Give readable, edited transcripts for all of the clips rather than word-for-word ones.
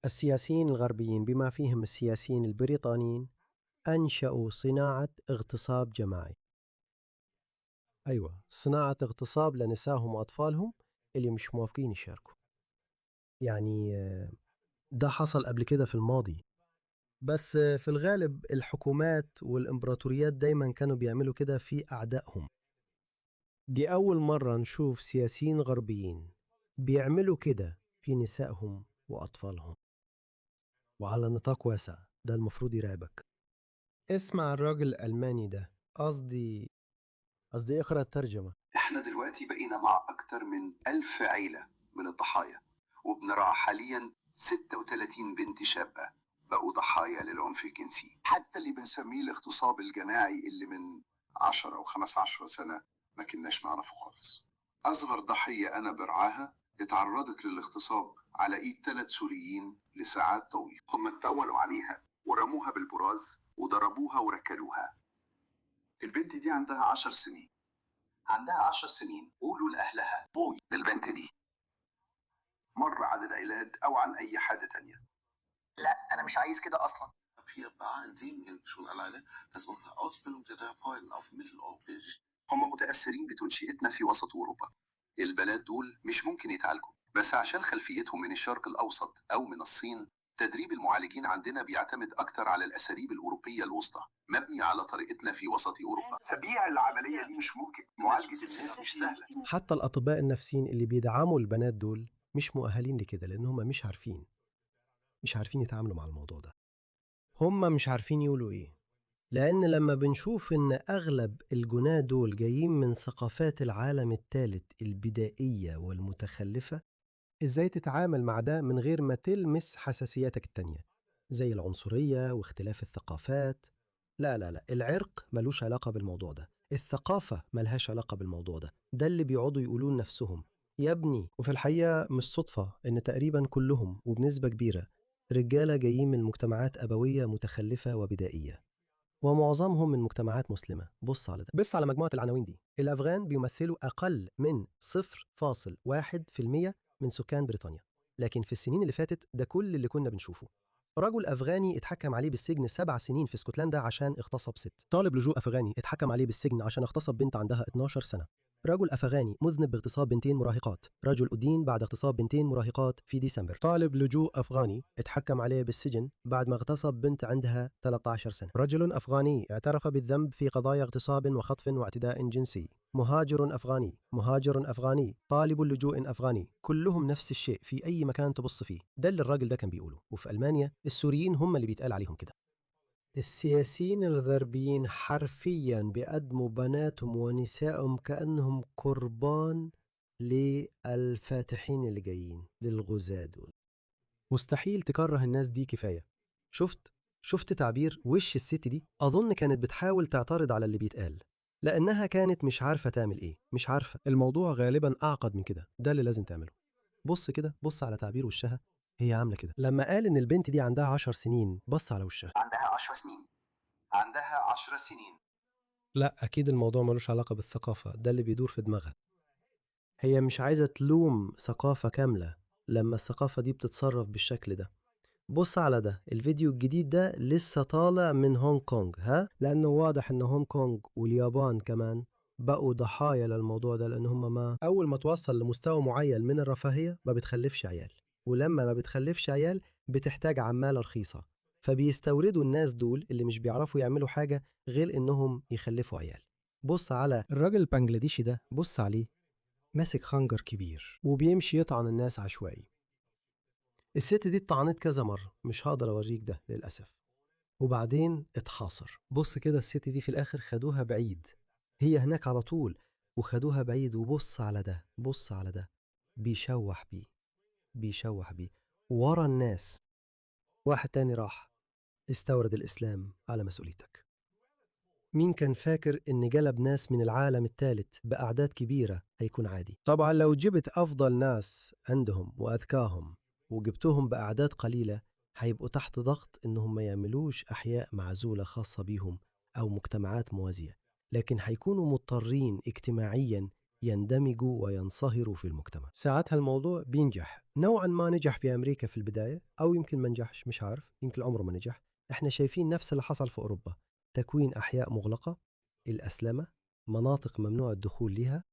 السياسيين الغربيين بما فيهم السياسيين البريطانيين أنشأوا صناعة اغتصاب جماعي. أيوة، صناعة اغتصاب لنسائهم وأطفالهم اللي مش موافقين يشاركوا. يعني ده حصل قبل كده في الماضي، بس في الغالب الحكومات والإمبراطوريات دايما كانوا بيعملوا كده في أعدائهم. دي أول مرة نشوف سياسيين غربيين بيعملوا كده في نسائهم وأطفالهم، وعلى نطاق واسع. ده المفروض يرعبك. اسمع الراجل الألماني ده، قصدي اقرأ الترجمة. احنا دلوقتي بقينا مع أكتر من 1000 عيلة من الضحايا، وبنرعى حاليا 36 بنت شابة بقوا ضحايا للعنف الجنسي. حتى اللي بنسميه الاغتصاب الجماعي اللي من 10 أو 15 سنة ما كناش نعرفه خالص. أصغر ضحية أنا برعاها اتعرضت للاغتصاب على إيد 3 سوريين لساعات طويلة. هم اتطولوا عليها ورموها بالبراز وضربوها وركلوها. البنت دي عندها 10 سنين. عندها 10 سنين. قولوا لأهلها بوي البنت دي مر عن العلاج أو عن أي حاجة تانية. لا أنا مش عايز كده أصلا. هم متأثرين بتنشئتنا في وسط أوروبا. البنات دول مش ممكن يتعالجوا، بس عشان خلفيتهم من الشرق الأوسط أو من الصين، تدريب المعالجين عندنا بيعتمد أكتر على الأساليب الأوروبية الوسطى، مبني على طريقتنا في وسط أوروبا. تبيع العملية دي مش ممكن. معالجة الناس مش سهلة. حتى الأطباء النفسيين اللي بيدعموا البنات دول مش مؤهلين لكده، لأن هم مش عارفين يتعاملوا مع الموضوع ده. هم مش عارفين يقولوا إيه، لأن لما بنشوف إن أغلب الجناة دول جايين من ثقافات العالم الثالث البدائية والمتخلفة، إزاي تتعامل مع ده من غير ما تلمس حساسياتك التانية زي العنصرية واختلاف الثقافات؟ لا لا لا، العرق ملوش علاقة بالموضوع ده، الثقافة ملهاش علاقة بالموضوع ده اللي بيقعدوا يقولون نفسهم يا ابني. وفي الحقيقة مش صدفة إن تقريبا كلهم وبنسبة كبيرة رجالة جايين من مجتمعات أبوية متخلفة وبدائية، ومعظمهم من مجتمعات مسلمة. بص على ده، بص على مجموعة العناوين دي. الأفغان بيمثلوا أقل من 0.1% من سكان بريطانيا، لكن في السنين اللي فاتت ده كل اللي كنا بنشوفه. رجل أفغاني اتحكم عليه بالسجن 7 سنين في اسكتلندا عشان اغتصب ست. طالب لجوء أفغاني اتحكم عليه بالسجن عشان اغتصب بنت عندها 12 سنة. رجل أفغاني مذنب باغتصاب بنتين مراهقات. رجل أدين بعد اغتصاب بنتين مراهقات في ديسمبر. طالب لجوء أفغاني اتحكم عليه بالسجن بعد ما اغتصب بنت عندها 13 سنة. رجل أفغاني اعترف بالذنب في قضايا اغتصاب وخطف واعتداء جنسي. مهاجر أفغاني، طالب لجوء أفغاني، كلهم نفس الشيء في أي مكان تبص فيه. ده اللي الراجل ده كان بيقوله. وفي ألمانيا السوريين هم اللي بيتقال عليهم كده. السياسيين الغربيين حرفيا بيقدموا بناتهم ونسائهم كأنهم قربان للفاتحين اللي جايين للغزاة دول. مستحيل تكره الناس دي كفاية. شفت تعبير وش الست دي؟ أظن كانت بتحاول تعترض على اللي بيتقال، لأنها كانت مش عارفة تعمل إيه. مش عارفة، الموضوع غالبا أعقد من كده. ده اللي لازم تعمله. بص كده، بص على تعبير وشها، هي عاملة كده. لما قال إن البنت دي عندها 10 سنين، بص على وشها. عندها 10 سنين. عندها 10 سنين. لا، أكيد الموضوع ملوش علاقة بالثقافة، ده اللي بيدور في دماغها. هي مش عايزة تلوم ثقافة كاملة لما الثقافة دي بتتصرف بالشكل ده. بص على ده، الفيديو الجديد ده لسه طالع من هونج كونج، لأنه واضح إن هونج كونج واليابان كمان بقوا ضحايا للموضوع ده، لأن هم ما أول ما توصل لمستوى معين من الرفاهية ما بتخلفش عيال، ولما ما بتخلفش عيال بتحتاج عمالة رخيصة، فبيستوردوا الناس دول اللي مش بيعرفوا يعملوا حاجة غير إنهم يخلفوا عيال. بص على الراجل البنجلاديشي ده، بص عليه ماسك خنجر كبير وبيمشي يطعن الناس عشوائي. الست دي اتطعنت كذا مرة، مش هقدر أوريك ده للأسف. وبعدين اتحاصر. بص كده، الست دي في الآخر خدوها بعيد، هي هناك على طول وخدوها بعيد. وبص على ده، بص على ده، بيشوح بيه ورا الناس. واحد تاني راح استورد الإسلام على مسؤوليتك. مين كان فاكر إن جلب ناس من العالم الثالث بأعداد كبيرة هيكون عادي؟ طبعا لو جبت أفضل ناس عندهم وأذكاهم وجبتهم بأعداد قليلة، هيبقوا تحت ضغط إنهم ما يعملوش أحياء معزولة خاصة بيهم أو مجتمعات موازية، لكن هيكونوا مضطرين اجتماعيا يندمجوا وينصهروا في المجتمع. ساعتها الموضوع بينجح. نوعا ما نجح في أمريكا في البداية، أو يمكن ما نجحش، مش عارف، يمكن عمره ما نجح. احنا شايفين نفس اللي حصل في أوروبا، تكوين أحياء مغلقة، الأسلمة، مناطق ممنوع الدخول لها.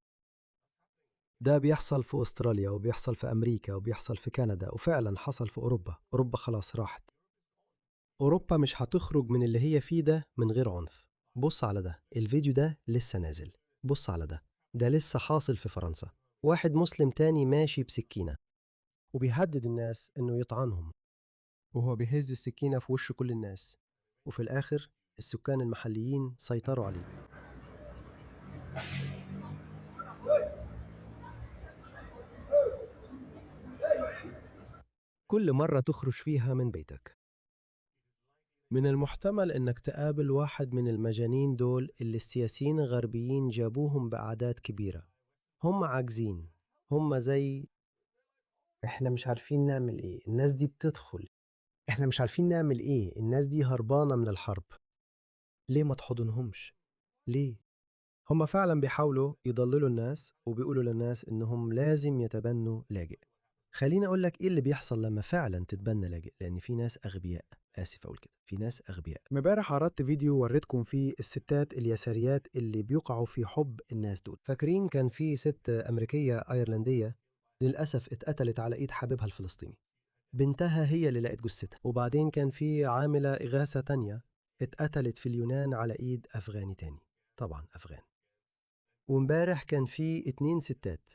ده بيحصل في أستراليا وبيحصل في أمريكا وبيحصل في كندا، وفعلا حصل في أوروبا. أوروبا خلاص راحت. أوروبا مش هتخرج من اللي هي فيه ده من غير عنف. بص على ده، الفيديو ده لسه نازل. بص على ده لسه حاصل في فرنسا. واحد مسلم تاني ماشي بسكينة وبيهدد الناس إنه يطعنهم، وهو بيهز السكينة في وش كل الناس، وفي الآخر السكان المحليين سيطروا عليه. كل مرة تخرج فيها من بيتك، من المحتمل إنك تقابل واحد من المجانين دول اللي السياسيين الغربيين جابوهم بأعداد كبيرة. هم عاجزين، هم زي إحنا مش عارفين نعمل إيه، الناس دي بتدخل، إحنا مش عارفين نعمل إيه، الناس دي هربانة من الحرب. ليه ما تحضنهمش؟ ليه؟ هم فعلا بيحاولوا يضللوا الناس وبيقولوا للناس إنهم لازم يتبنوا لاجئ. خليني أقول لك إيه اللي بيحصل لما فعلا تتبنى لاجئ، لأن في ناس أغبياء. آسف أقول كده، في ناس أغبياء. امبارح عرضت فيديو وريتكم فيه الستات اليساريات اللي بيقعوا في حب الناس دول. فاكرين كان في ست أمريكية أيرلندية للأسف اتقتلت على إيد حبيبها الفلسطيني، بنتها هي اللي لقت جثتها. وبعدين كان في عاملة إغاثة تانية اتقتلت في اليونان على إيد أفغاني تاني، طبعا أفغان. وامبارح كان في 2 ستات،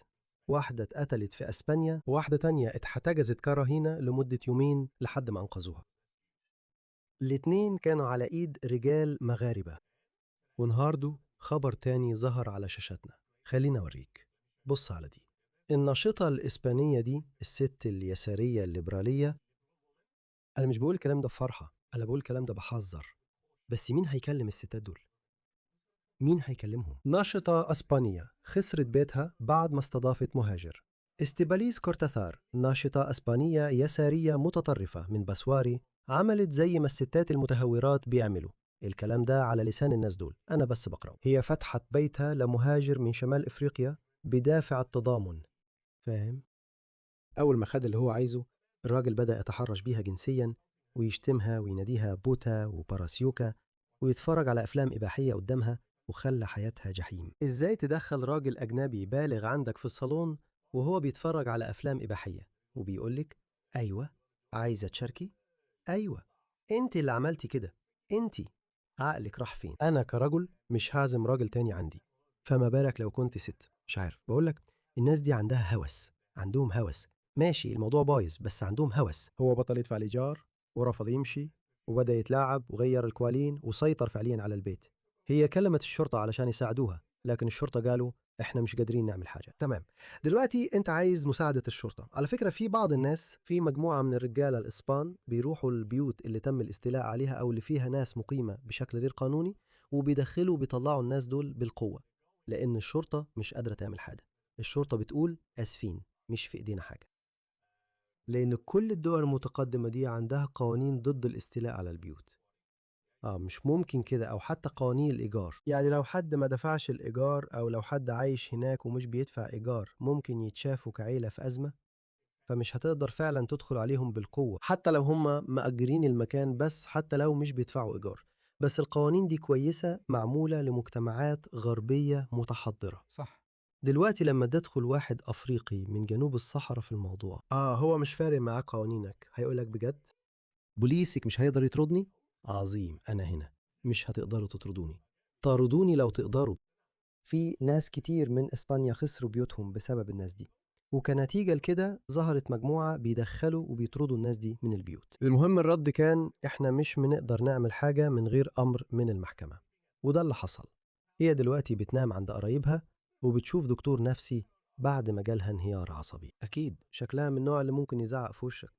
واحدة اتقتلت في أسبانيا وواحدة تانية اتحتجزت كرهينة لمدة يومين لحد ما أنقذوها. الاتنين كانوا على إيد رجال مغاربة. والنهاردو خبر تاني ظهر على شاشتنا، خلينا أوريك. بص على دي، الناشطة الإسبانية دي، الست اليسارية الليبرالية. أنا مش بقول الكلام ده بفرحة، أنا بقول الكلام ده بحذر. بس مين هيكلم الستات دول؟ مين هيكلمهم؟ ناشطة أسبانية خسرت بيتها بعد ما استضافت مهاجر. استباليس كورتاثار، ناشطة أسبانية يسارية متطرفة من بسواري، عملت زي ما الستات المتهورات بيعملوا. الكلام ده على لسان الناس دول، أنا بس بقرأه. هي فتحت بيتها لمهاجر من شمال إفريقيا بدافع التضامن، فاهم؟ أول ما خد اللي هو عايزه، الراجل بدأ يتحرش بيها جنسيا ويشتمها ويناديها بوتا وباراسيوكا ويتفرج على أفلام إباحية قدامها، وخلى حياتها جحيم. إزاي تدخل راجل أجنبي بالغ عندك في الصالون وهو بيتفرج على أفلام إباحية وبيقولك أيوة عايزة تشاركي؟ أيوة أنت اللي عملتي كده، أنت عقلك راح فين؟ أنا كرجل مش هعزم راجل تاني عندي، فما بالك لو كنت ست؟ مش عارف، بقولك الناس دي عندها هوس، عندهم هوس. ماشي الموضوع بايظ بس عندهم هوس. هو بطل يدفع الإيجار ورفض يمشي وبدأ يتلاعب وغير الكوالين وسيطر فعليا على البيت. هي كلمت الشرطة علشان يساعدوها، لكن الشرطة قالوا احنا مش قادرين نعمل حاجة. تمام، دلوقتي انت عايز مساعدة الشرطة. على فكرة في بعض الناس، في مجموعة من الرجالة الإسبان بيروحوا البيوت اللي تم الاستيلاء عليها أو اللي فيها ناس مقيمة بشكل غير قانوني، وبيدخلوا وبيطلعوا الناس دول بالقوة، لأن الشرطة مش قادرة تعمل حاجة. الشرطة بتقول آسفين، مش في إيدينا حاجة. لأن كل الدول المتقدمة دي عندها قوانين ضد الاستيلاء على البيوت. مش ممكن كده، أو حتى قوانين الإيجار. يعني لو حد ما دفعش الإيجار أو لو حد عايش هناك ومش بيدفع إيجار ممكن يتشافوا كعيلة في أزمة، فمش هتقدر فعلا تدخل عليهم بالقوة حتى لو هم مأجرين المكان، بس حتى لو مش بيدفعوا إيجار. بس القوانين دي كويسة، معمولة لمجتمعات غربية متحضرة. صح. دلوقتي لما تدخل واحد أفريقي من جنوب الصحراء في الموضوع، هو مش فارق معاه قوانينك، هيقولك بجد بوليسك مش هيقدر يطردني؟ عظيم، أنا هنا، مش هتقدروا تطردوني. طاردوني لو تقدروا. في ناس كتير من إسبانيا خسروا بيوتهم بسبب الناس دي، وكنتيجة لكده ظهرت مجموعة بيدخلوا وبيطردوا الناس دي من البيوت. المهم الرد كان إحنا مش بنقدر نعمل حاجة من غير أمر من المحكمة، وده اللي حصل. هي دلوقتي بتنام عند قرايبها وبتشوف دكتور نفسي بعد ما جالها انهيار عصبي. أكيد شكلها من النوع اللي ممكن يزعق في وشك.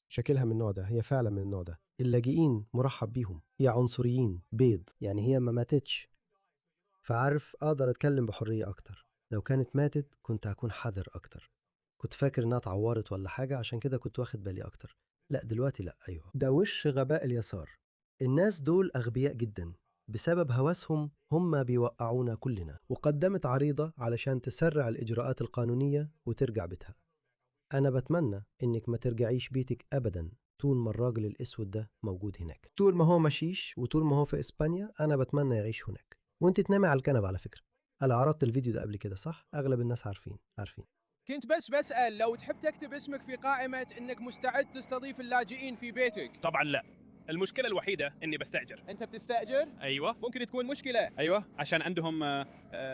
شكلها من النوع ده، هي فعلا من النوع ده. اللاجئين مرحب بيهم، هي عنصريين بيض، يعني هي ما ماتتش، فعارف أقدر أتكلم بحرية أكتر. لو كانت ماتت كنت هكون حذر أكتر، كنت فاكر إنها اتعورت ولا حاجة عشان كده كنت واخد بالي أكتر. لا دلوقتي لا. أيوه، ده وش غباء اليسار. الناس دول أغبياء جدا، بسبب هوسهم هم بيوقعونا كلنا. وقدمت عريضة علشان تسرع الإجراءات القانونية وترجع بيتها. أنا بتمنى إنك ما ترجعيش بيتك أبدا طول ما الراجل الأسود ده موجود هناك. طول ما هو مشيش وطول ما هو في إسبانيا أنا بتمنى يعيش هناك. وانت تنامي على الكنبة على فكرة. أنا عرضت الفيديو ده قبل كده صح؟ أغلب الناس عارفين. كنت بس بسأل لو تحب تكتب اسمك في قائمة إنك مستعد تستضيف اللاجئين في بيتك. طبعا لا. المشكله الوحيده اني بستاجر. أنت بتستأجر؟ ايوه ممكن تكون مشكلة. ايوه عشان عندهم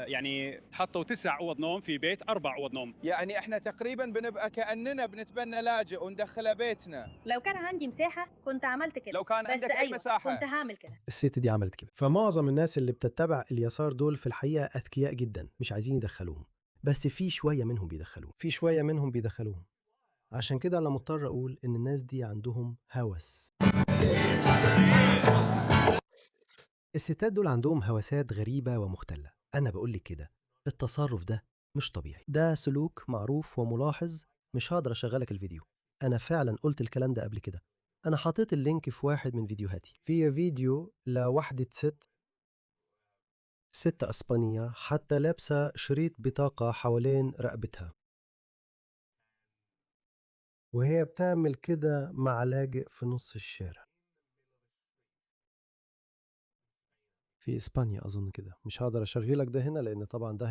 يعني حطوا 9 اوض نوم في بيت 4 اوض نوم. يعني إحنا تقريبا بنبقى كأننا بنتبنى لاجئ وندخله بيتنا. لو كان عندي مساحة كنت عملت كده. لو كان بس عندك أي أيوة مساحة. كنت هعمل كده. الست دي عملت كده. فمعظم الناس اللي بتتبع اليسار دول في الحقيقة أذكياء جدا مش عايزين يدخلوهم، بس في شوية منهم بيدخلوهم. عشان كده أنا مضطر أقول إن الناس دي عندهم هوس. الستات دول عندهم هوسات غريبة ومختلة. أنا بقولك كده التصرف ده مش طبيعي، ده سلوك معروف وملاحظ. مش هقدر أشغلك الفيديو، أنا فعلا قلت الكلام ده قبل كده. أنا حاطط اللينك في واحد من فيديوهاتي، في فيديو لوحدة ست أسبانية حتى لابسة شريط بطاقة حوالين رقبتها، وهي بتعمل كده مع لاجئ في نص الشارع في إسبانيا أظن كده. مش هقدر أشغلك ده هنا لأن طبعا ده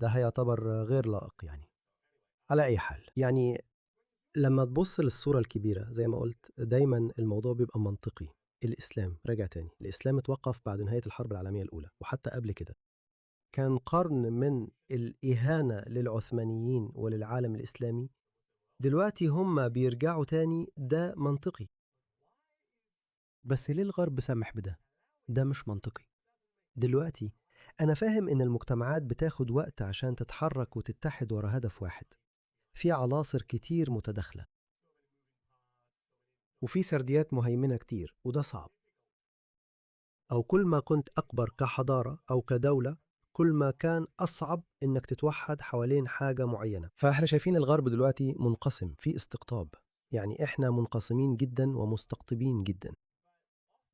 هيعتبر غير لائق يعني. على أي حال يعني لما تبص للصورة الكبيرة زي ما قلت دايما الموضوع بيبقى منطقي. الإسلام رجع تاني. الإسلام اتوقف بعد نهاية الحرب العالمية الأولى، وحتى قبل كده كان قرن من الإهانة للعثمانيين وللعالم الإسلامي. دلوقتي هم بيرجعوا تاني، ده منطقي. بس ليه الغرب سمح بده؟ ده مش منطقي. دلوقتي أنا فاهم إن المجتمعات بتاخد وقت عشان تتحرك وتتحد ورا هدف واحد. في عناصر كتير متداخلة وفي سرديات مهيمنة كتير، وده صعب. أو كل ما كنت أكبر كحضارة أو كدولة كل ما كان أصعب إنك تتوحد حوالين حاجة معينة. فإحنا شايفين الغرب دلوقتي منقسم في استقطاب، يعني إحنا منقسمين جدا ومستقطبين جدا.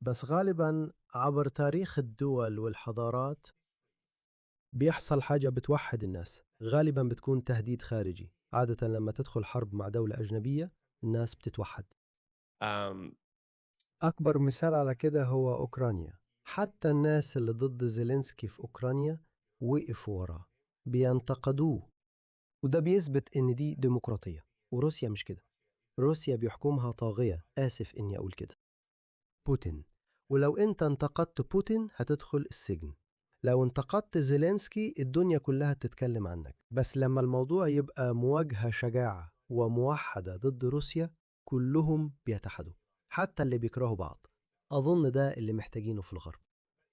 بس غالبا عبر تاريخ الدول والحضارات بيحصل حاجة بتوحد الناس، غالبا بتكون تهديد خارجي. عادة لما تدخل حرب مع دولة أجنبية الناس بتتوحد. أكبر مثال على كده هو أوكرانيا. حتى الناس اللي ضد زيلينسكي في أوكرانيا وقفوا وراه بينتقدوه، وده بيثبت إن دي ديمقراطية. وروسيا مش كده، روسيا بيحكمها طاغية، آسف إني أقول كده، بوتين. ولو أنت انتقدت بوتين هتدخل السجن. لو انتقدت زيلينسكي الدنيا كلها تتكلم عنك. بس لما الموضوع يبقى مواجهة شجاعة وموحدة ضد روسيا كلهم بيتحدوا، حتى اللي بيكرهوا بعض. أظن ده اللي محتاجينه في الغرب.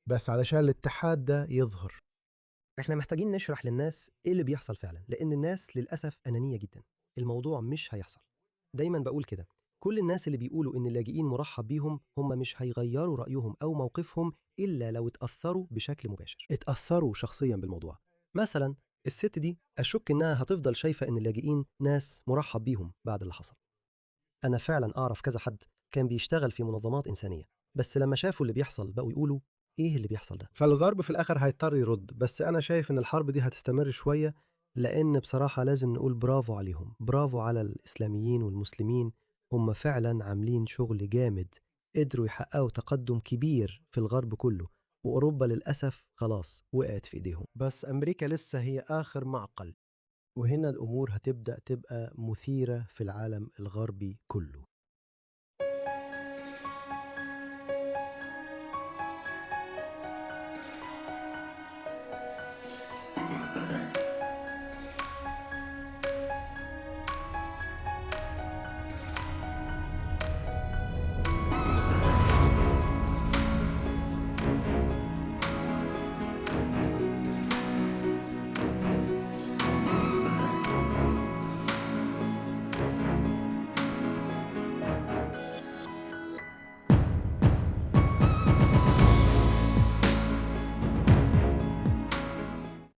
بس علشان الاتحاد ده يظهر احنا محتاجين نشرح للناس ايه اللي بيحصل فعلا، لأن الناس للأسف أنانية جدا. الموضوع مش هيحصل. دايما بقول كده، كل الناس اللي بيقولوا إن اللاجئين مرحب بيهم هم مش هيغيروا رأيهم أو موقفهم إلا لو اتأثروا بشكل مباشر، اتأثروا شخصيا بالموضوع. مثلا الست دي أشك إنها هتفضل شايفة إن اللاجئين ناس مرحب بيهم بعد اللي حصل. أنا فعلا أعرف كذا حد كان بيشتغل في منظمات إنسانية، بس لما شافوا اللي بيحصل بقوا يقولوا إيه اللي بيحصل ده. فالغرب في الآخر هيضطر يرد. بس أنا شايف إن الحرب دي هتستمر شوية، لأن بصراحة لازم نقول برافو عليهم، برافو على الإسلاميين والمسلمين. هم فعلا عاملين شغل جامد، قدروا يحققوا تقدم كبير في الغرب كله، وأوروبا للأسف خلاص وقعت في إيديهم. بس أمريكا لسه هي آخر معقل، وهنا الأمور هتبدأ تبقى مثيرة في العالم الغربي كله.